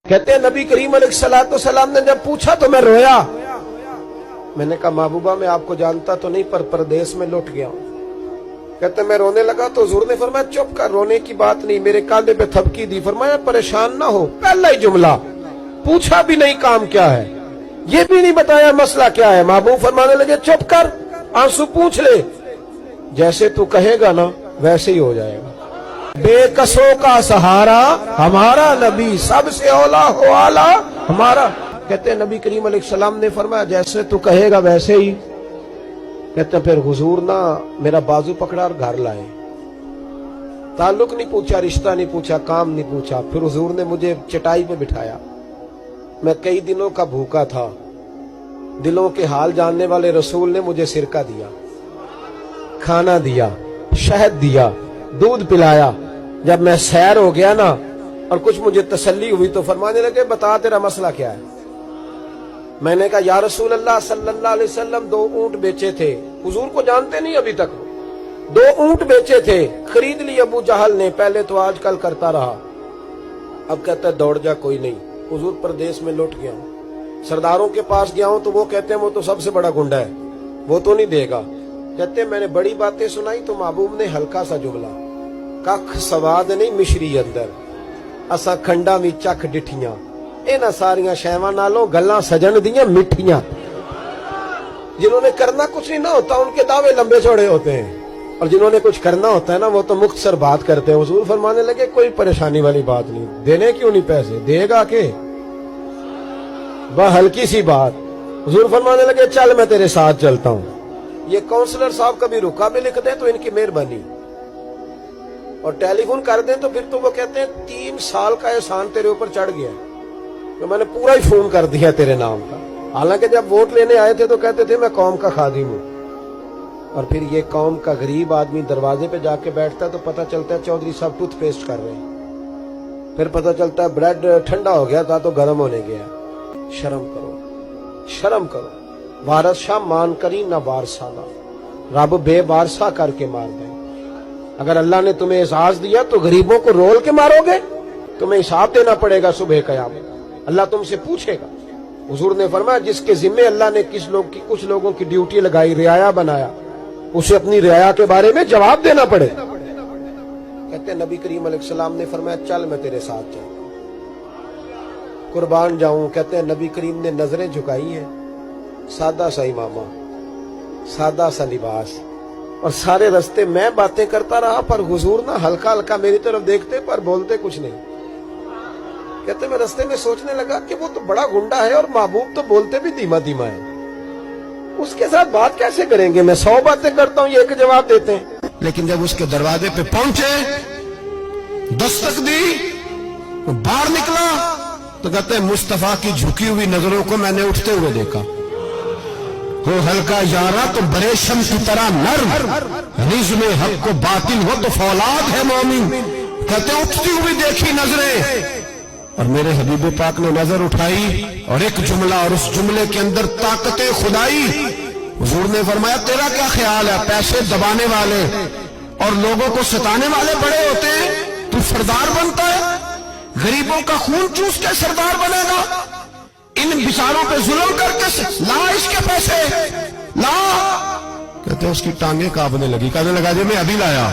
कहते हैं नबी करीम अलैहिस्सलाम ने जब पूछा तो मैं रोया। मैंने कहा महबूबा मैं आपको जानता तो नहीं पर परदेश में लौट गया हूं। कहते मैं रोने लगा तो हुजूर ने फरमाया चुप कर, रोने की बात नहीं। मेरे कांधे पे थपकी दी, फरमाया परेशान ना हो। पहला ही जुमला, पूछा भी नहीं काम क्या है, ये भी नहीं बताया मसला क्या है। महबूब फरमाने लगे चुप कर, आंसू पूछ ले, जैसे तू कहेगा ना वैसे ही हो जाएगा। बेकसों का सहारा हमारा नबी, सबसे औला हो आला हमारा। कहते हैं नबी करीम अलैहिस्सलाम ने फरमाया जैसे तू कहेगा वैसे ही। कहते फिर हुजूर ना मेरा बाजू पकड़ा और घर लाए। ताल्लुक नहीं पूछा, रिश्ता नहीं पूछा, काम नहीं पूछा। फिर हुजूर ने मुझे चटाई पे बिठाया। मैं कई दिनों का भूखा था। दिलों के हाल जानने वाले रसूल ने मुझे सिरका दिया, खाना दिया, शहद दिया, दूध पिलाया। जब मैं सैर हो गया ना और कुछ मुझे तसल्ली हुई तो फरमाने लगे बता तेरा मसला क्या है। मैंने कहा या रसूल अल्लाह सल्लल्लाहु अलैहि वसल्लम 2 ऊंट बेचे थे। हुजूर को जानते नहीं अभी तक। 2 ऊंट बेचे थे, खरीद ली अबू जहल ने। पहले तो आजकल करता रहा, अब कहता है दौड़ जा, कोई नहीं। हुजूर प्रदेश में लौट गया हूं, सरदारों के पास गया हूं तो वो कहते हैं वो तो सबसे बड़ा गुंडा है, वो तो नहीं देगा। कहते हैं मैंने बड़ी बातें सुनाई तो महबूब ने हल्का सा जुमला, कख सवाद नहीं मिश्री अंदर, असा खंडा भी चख डिठियां, इन्हां सारियां शैवां नालों गल्लां सजन दियां मिठियां। जिन्होंने करना कुछ नहीं ना होता उनके दावे लंबे चौड़े होते हैं, और जिन्होंने कुछ करना होता है ना वो तो मुख्तसर बात करते हैं। हुजूर फरमाने लगे कोई परेशानी वाली बात नहीं, देने क्यों नहीं पैसे, देगा के वह हल्की सी बात। हुजूर फरमाने लगे चल मैं तेरे साथ चलता हूं। ये काउंसलर साहब कभी रुका भी लिख दें तो इनकी मेहरबानी, और टेलीफोन कर दें तो फिर तो वो कहते हैं 3 साल का एहसान तेरे ऊपर चढ़ गया तो मैंने पूरा ही फोन कर दिया तेरे नाम का। हालांकि जब वोट लेने आए थे तो कहते थे मैं कौम का खादिम हूं, और फिर ये कौम का गरीब आदमी दरवाजे पे जाके बैठता है तो पता चलता है चौधरी साहब टूथपेस्ट कर रहे हैं, फिर पता चलता है ब्रेड ठंडा हो गया था तो गर्म होने गया। शर्म करो, शर्म करो। वारस शाह मान करी ना वारसाना, रब बेवारसा करके मार दे। अगर अल्लाह ने तुम्हें एहसास दिया तो गरीबों को रोल के मारोगे, तुम्हें हिसाब देना पड़ेगा सुबह कयामत, अल्लाह तुमसे पूछेगा। हुजूर ने फरमाया जिसके जिम्मे अल्लाह ने कुछ लोगों की ड्यूटी लगाई, रियाया बनाया, उसे अपनी रियाया के बारे में जवाब देना पड़े। कहते हैं नबी करीम अलैहिस्सलाम ने फरमाया चल मैं तेरे साथ चल, कुर्बान जाऊं। कहते हैं नबी करीम ने नजरें झुकाई हैं, सादा सा इमामा, सादा सा लिबास, और सारे रास्ते मैं बातें करता रहा पर हुजूर ना हल्का हल्का मेरी तरफ देखते पर बोलते कुछ नहीं। कहते मैं रास्ते में सोचने लगा कि वो तो बड़ा गुंडा है और महबूब तो बोलते भी धीमा धीमा है, उसके साथ बात कैसे करेंगे। मैं 100 बातें करता हूं, ये एक जवाब देते हैं। लेकिन जब उसके दरवाजे पे पहुंचे, दस्तक दी, वो बाहर निकला तो कहते हैं मुस्तफा की झुकी हुई नजरों को मैंने उठते हुए देखा। हो हल्का यारा तो बरेशम की तरह नर्म, रिज़्म हक को बातिल हो तो फौलाद है मोमिन। कहते उठती हुई देखी नजरें, और मेरे हबीब पाक ने नजर उठाई और एक जुमला, और उस जुमले के अंदर ताकत खुदाई। हुजूर ने फरमाया तेरा क्या ख्याल है, पैसे दबाने वाले और लोगों को सताने वाले बड़े होते हैं, तू सरदार बनता है, गरीबों का खून चूस के सरदार बनेगा, इन बिचारों पे जुल्म करके ला इसके पैसे ला। कहते उसकी टांगे कांपने लगी, कहने लगा जी मैं अभी लाया।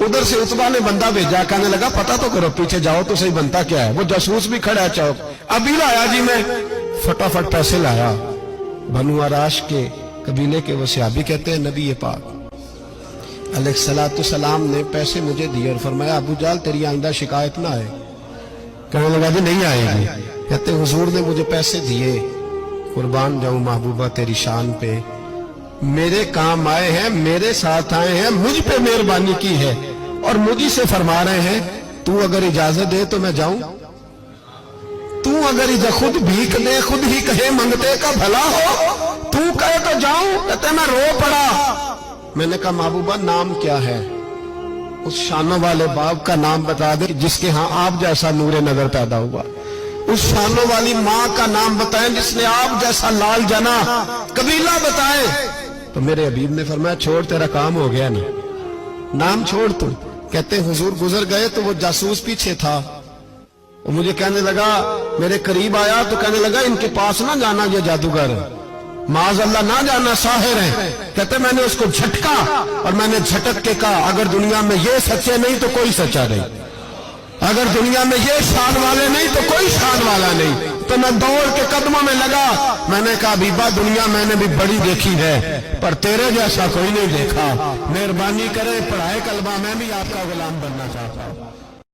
उधर से उतबा ने बंदा भेजा, कहने लगा पता तो करो, पीछे जाओ तो सही बनता क्या है। वो जासूस भी खड़ा है चौक, अभी लाया जी मैं। फटाफट पैसे लाया। बनु आराश के कबीले के वो सहाबी कहते हैं नबी पाक अलैहिस्सलाम ने पैसे मुझे दिए और फरमाया अबू जाल तेरी आइंदा शिकायत ना आए। कहने लगा जी नहीं आएगी। कहते हुजूर ने मुझे पैसे दिए, कुर्बान जाऊं महबूबा तेरी शान पे, मेरे काम आए हैं, मेरे साथ आए हैं, मुझ पे मेहरबानी की है, और मुझी से फरमा रहे हैं तू अगर इजाजत दे तो मैं जाऊं, तू अगर खुद भीख दे, खुद ही कहे मंगते का भला हो, तू कहे तो जाऊं। कहते मैं रो पड़ा। मैंने कहा महबूबा नाम क्या है। उस शानों वाले बाप का नाम बता दे जिसके यहाँ आप जैसा नूरे नजर पैदा हुआ, उस शानों वाली माँ का नाम बताएं जिसने आप जैसा लाल जना, कबीला बताएं। तो मेरे हबीब ने फरमाया छोड़ तेरा काम हो गया ना, नाम छोड़ तू। कहते हुजूर गुजर गए तो वो जासूस पीछे था, وہ مجھے کہنے لگا، میرے قریب آیا تو کہنے لگا ان کے پاس نہ جانا، یہ جادوگر معاذ اللہ نہ جانا، ساحر ہیں۔ کہتے میں نے اس کو جھٹکا اور میں نے جھٹک کے کہا اگر دنیا میں یہ سچے نہیں تو کوئی سچا نہیں، اگر دنیا میں یہ شان والے نہیں تو کوئی شان والا نہیں۔ تو میں دوڑ کے قدموں میں لگا، میں نے کہا حبیبہ دنیا میں نے بھی بڑی دیکھی ہے پر تیرے جیسا کوئی نہیں دیکھا، مہربانی کرے پڑھائے کلمہ، میں بھی آپ کا غلام بننا چاہتا ہوں۔